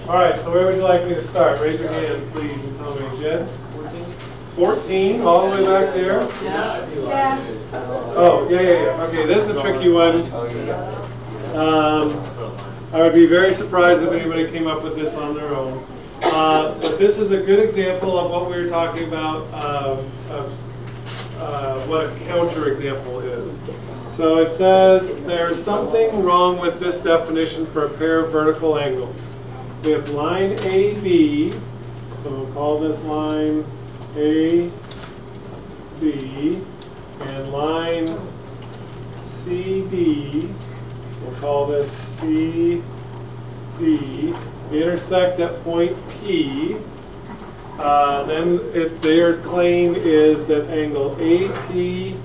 All right, so where would you like me to start? Raise your hand, please, and tell me. Jed? 14, all the way back there? Yeah. Oh, yeah. Okay, this is a tricky one. I would be very surprised if anybody came up with this on their own. But this is a good example of what we were talking about, what a counterexample is. So it says there's something wrong with this definition for a pair of vertical angles. We have line AB, so we'll call this line AB, and line CD, we'll call this CD, intersect at point P. Then their claim is that angle APC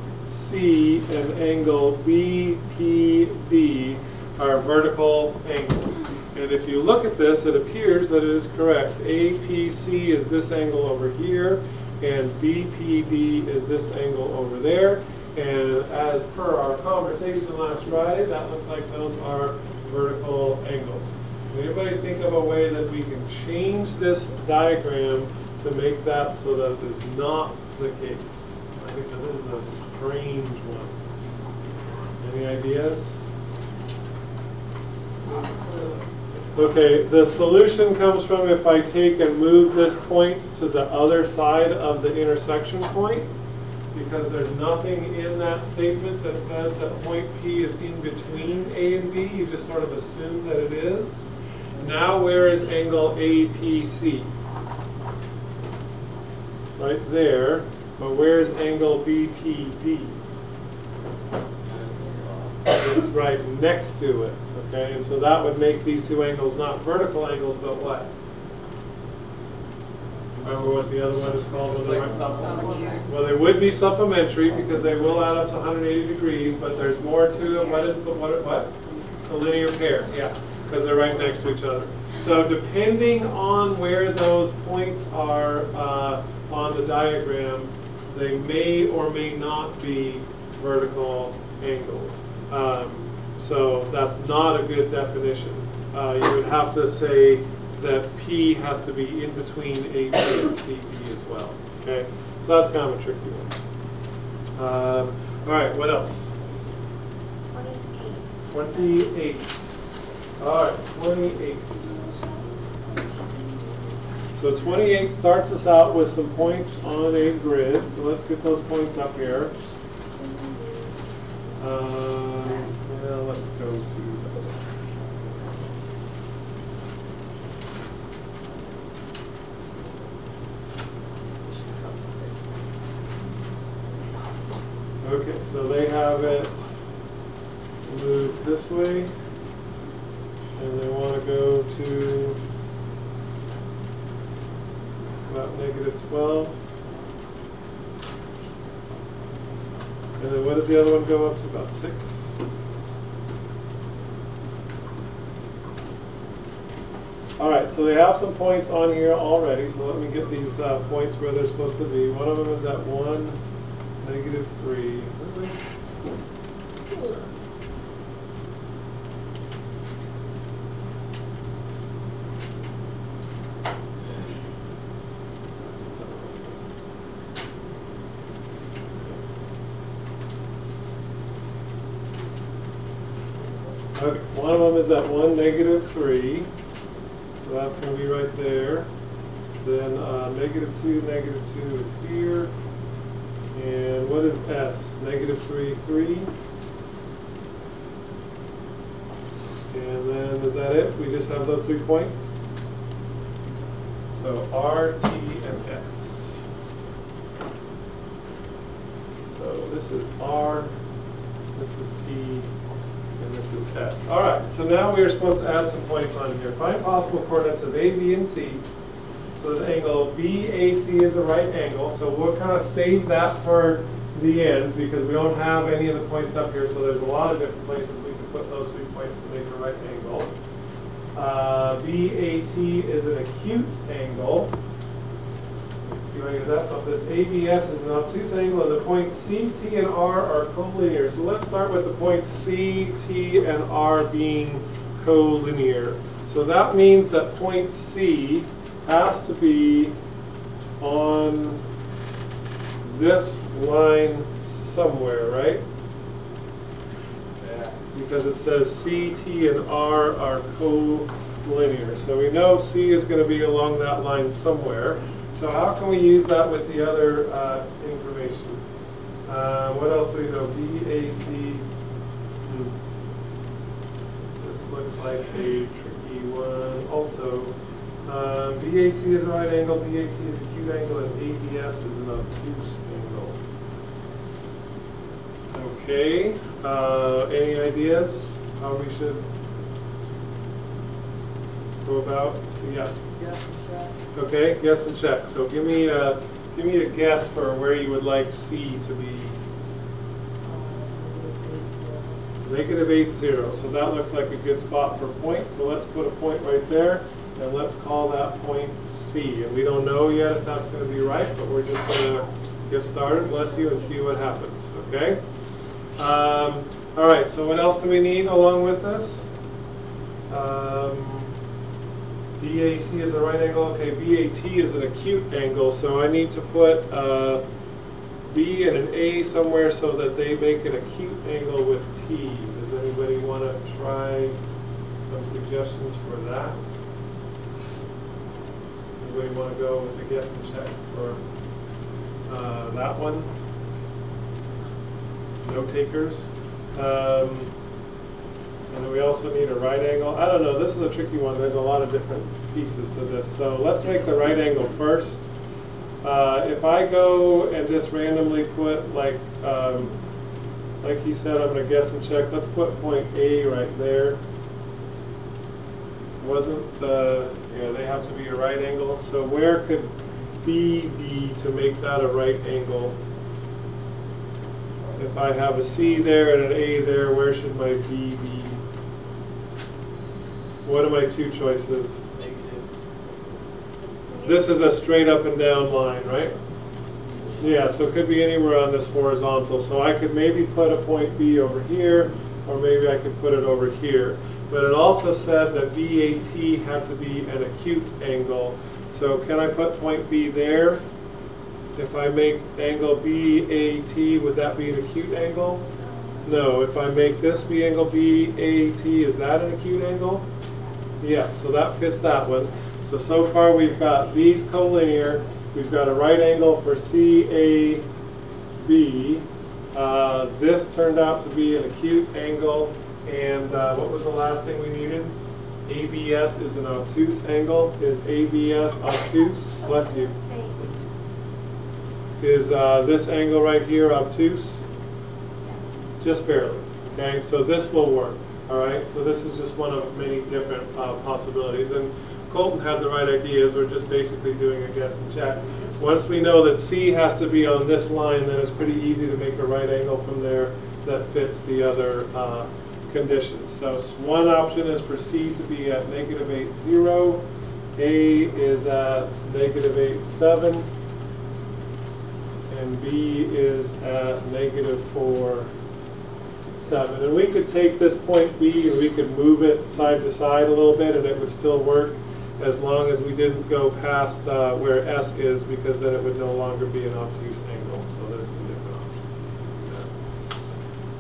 and angle BPD are vertical angles. And if you look at this, it appears that it is correct. APC is this angle over here, and BPD is this angle over there. And as per our conversation last Friday, that looks like those are vertical angles. Anybody think of a way that we can change this diagram to make that so that it is not the case? Like I said, this is a strange one. Any ideas? Okay, the solution comes from if I take and move this point to the other side of the intersection point, because there's nothing in that statement that says that point P is in between A and B. You just sort of assume that it is. Now where is angle APC? Right there. But where is angle BPD? It's right next to it. Okay, and so that would make these two angles not vertical angles, but what? Remember what the other one is called? Well, they would be supplementary because they will add up to 180 degrees, but there's more to them. What is the what? The linear pair, yeah, because they're right next to each other. So depending on where those points are on the diagram, they may or may not be vertical angles. So that's not a good definition. You would have to say that P has to be in between AP and CB as well. Okay, so that's kind of a tricky one. All right, what else? 28. All right, 28. So 28 starts us out with some points on a grid. So let's get those points up here. Well, let's go to okay, so they have it moved this way, and they want to go to about -12. And then what does the other one go up to? About 6? All right, so they have some points on here already, so let me get these points where they're supposed to be. One of them is at 1, -3. Okay, one of them is at 1, -3. So that's going to be right there. Then -2, -2 is here. And what is S? -3, 3. And then is that it? We just have those 3 points? So R, T, and S. So this is R, this is T, and this is S. All right, so now we are supposed to add some points on here. Find possible coordinates of A, B, and C. So the angle BAC is a right angle. So we'll kind of save that for the end because we don't have any of the points up here. So there's a lot of different places we can put those 3 points to make a right angle. BAT is an acute angle. See what I get that? So this ABS is an obtuse angle, and the points C, T, and R are collinear. So let's start with the points C, T, and R being collinear. So that means that point C has to be on this line somewhere, right? Yeah. Because it says C, T, and R are collinear. So we know C is going to be along that line somewhere. So how can we use that with the other information? What else do we know? BAC. This looks like a tricky one also. BAC is a right angle, BAT is a acute angle, and ABS is an obtuse angle. Okay, any ideas how we should go about? Yeah. Guess and check. Okay, guess and check. So give me a guess for where you would like C to be. -8, so that looks like a good spot for a point. So let's put a point right there, and let's call that point C. And we don't know yet if that's going to be right, but we're just going to get started, bless you, and see what happens, okay? All right, so what else do we need along with this? BAC is a right angle. Okay, BAT is an acute angle, so I need to put B and an A somewhere so that they make an acute angle with T. Does anybody want to try some suggestions for that? Anybody want to go with a guess and check for that one? No takers. And then we also need a right angle. I don't know, this is a tricky one. There's a lot of different pieces to this. So let's make the right angle first. If I go and just randomly put, like he said, I'm going to guess and check. Let's put point A right there. Yeah, they have to be a right angle. So where could B be to make that a right angle? If I have a C there and an A there, where should my B be? What are my two choices? Negative. This is a straight up and down line, right? Yeah, so it could be anywhere on this horizontal. So I could maybe put a point B over here, or maybe I could put it over here. But it also said that BAT had to be an acute angle. So can I put point B there? If I make angle BAT, would that be an acute angle? No. If I make this be angle BAT, is that an acute angle? Yeah, so that fits that one. So far we've got these collinear. We've got a right angle for CAB. This turned out to be an acute angle. And what was the last thing we needed? ABS is an obtuse angle. Is ABS obtuse? Bless you. Is this angle right here obtuse? Just barely. Okay, so this will work. All right, so this is just one of many different possibilities. And Colton had the right ideas. We're just basically doing a guess and check. Once we know that C has to be on this line, then it's pretty easy to make a right angle from there that fits the other conditions. So one option is for C to be at -8, A is at -8.7, and B is at -4.7. And we could take this point B and we could move it side to side a little bit and it would still work as long as we didn't go past where S is, because then it would no longer be an obtuse angle. So there's some different options.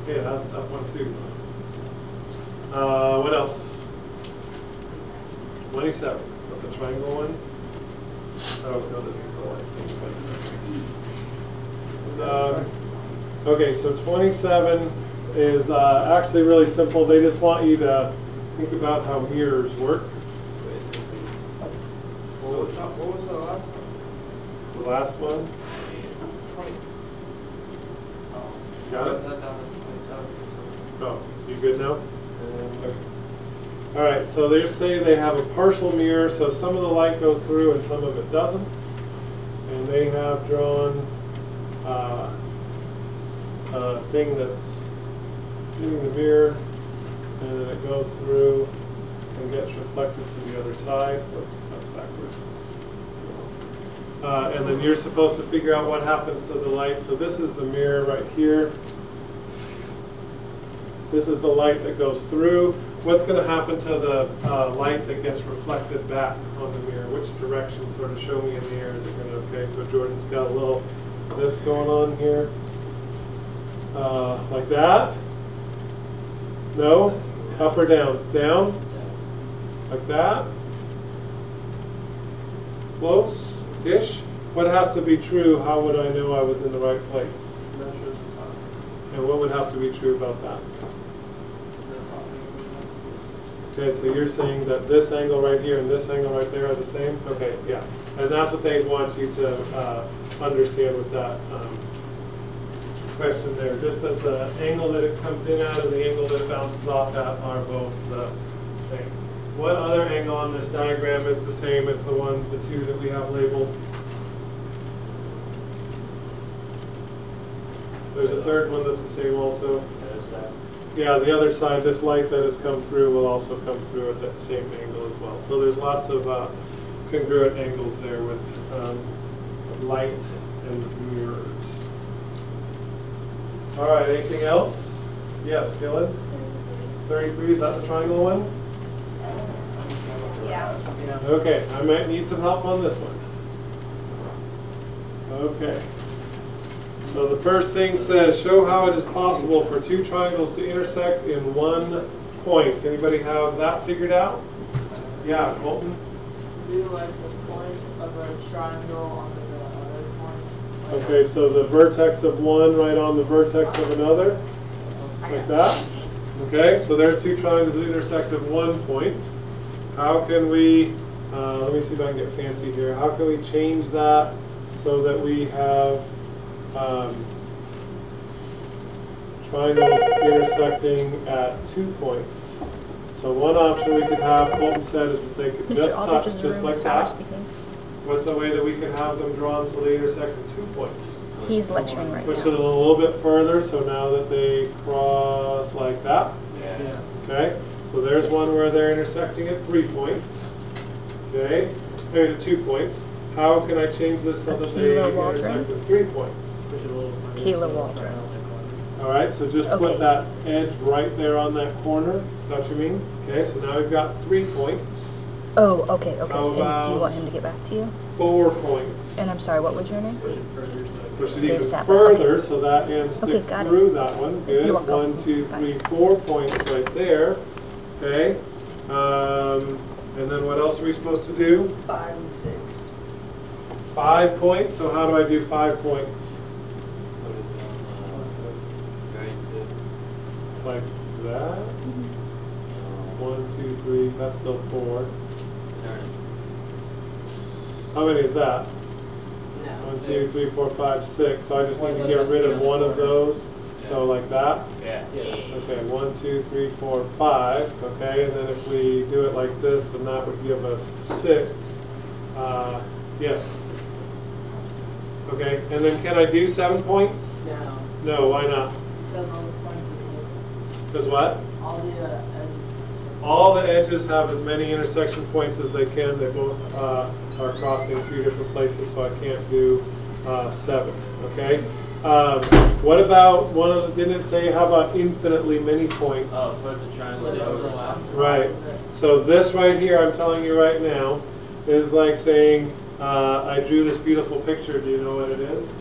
Yeah, that's a tough one too. What else? 27. Not the triangle one? Oh, no, this is the line thing. Okay, so 27 is actually really simple. They just want you to think about how mirrors work. What was the last one? The last one? 20. Got it? That was 27. Oh, you good now? Okay. All right, so they say they have a partial mirror, so some of the light goes through and some of it doesn't. And they have drawn a thing that's hitting the mirror, and then it goes through and gets reflected to the other side. Whoops, that's backwards. And then you're supposed to figure out what happens to the light. So this is the mirror right here. This is the light that goes through. what's going to happen to the light that gets reflected back on the mirror? Which direction sort of show me in the air is it going to, okay, so Jordan's got a little this going on here. Like that? No? Up or down? Down? Like that? Close-ish? What has to be true? How would I know I was in the right place? And what would have to be true about that? Okay, so you're saying that this angle right here and this angle right there are the same? Okay, yeah. And that's what they want you to understand with that question there. Just that the angle that it comes in at and the angle that it bounces off at are both the same. What other angle on this diagram is the same as the two that we have labeled? There's a third one that's the same also. Yeah, the other side, this light that has come through will also come through at that same angle as well. So there's lots of congruent angles there with light and mirrors. All right, anything else? Yes, Gillen? 33, is that the triangle one? Yeah. Okay, I might need some help on this one. Okay. So the first thing says, show how it is possible for two triangles to intersect in one point. Anybody have that figured out? Yeah, Colton? Do like the point of a triangle on the other point. Okay, so the vertex of one right on the vertex of another, like that. Okay, so there's two triangles that intersect at one point. How can we, let me see if I can get fancy here. How can we change that so that we have triangles intersecting at 2 points? So one option we could have, Colton said, is that they could just touch just like that. What's the way that we can have them drawn so they intersect at 2 points? He's lecturing right Push it a now. little bit further, so now that they cross like that. Yeah. Okay, so there's one where they're intersecting at 3 points. Okay, maybe to 2 points. How can I change this so that they intersect at 3 points? Keeler Waldron. All right, so just Okay. put that edge right there on that corner. Is that what you mean? Okay, so now we've got 3 points, Oh, okay, okay. How And do you about- want him to get back to you? 4 points. And I'm sorry, what was your name? Push it Dave even Sapper, further okay. so that end Okay, sticks got it. through that one. Good. You're welcome. 1, 2, Bye. 3, 4 points right there. Okay. And then what else are we supposed to do? 5 and 6. 5 points. So how do I do 5 points? Like that. 1, 2, 3. That's still 4. How many is that? 1, 2, 3, 4, 5, 6. So I just need to get rid of one of those. So like that. Yeah. Okay, 1, 2, 3, 4, 5. Okay, and then if we do it like this, then that would give us 6. Yes. Okay, and then can I do 7 points? No. No, why not? Because all the points are Because what? all the edges. All the edges have as many intersection points as they can. They both are crossing 2 different places, so I can't do 7. Okay. What about one of the, didn't it say, how about infinitely many points? Oh, put the triangle Would to overlap. Right. So this right here, I'm telling you right now, is like saying, I drew this beautiful picture. Do you know what it is?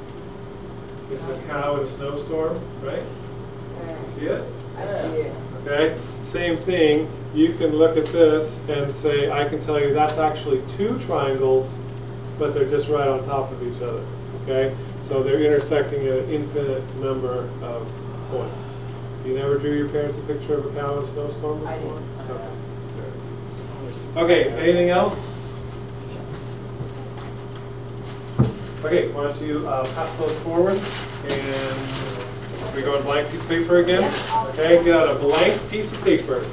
It's a cow in a snowstorm, right? You see it? I see it. Okay. Same thing. You can look at this and say, I can tell you that's actually 2 triangles, but they're just right on top of each other. Okay. So they're intersecting at an infinite number of points. You never drew your parents a picture of a cow in a snowstorm before? I did. Okay. Okay, anything else? Okay, why don't you pass those forward, and we go to blank piece of paper again? Okay, get out a blank piece of paper.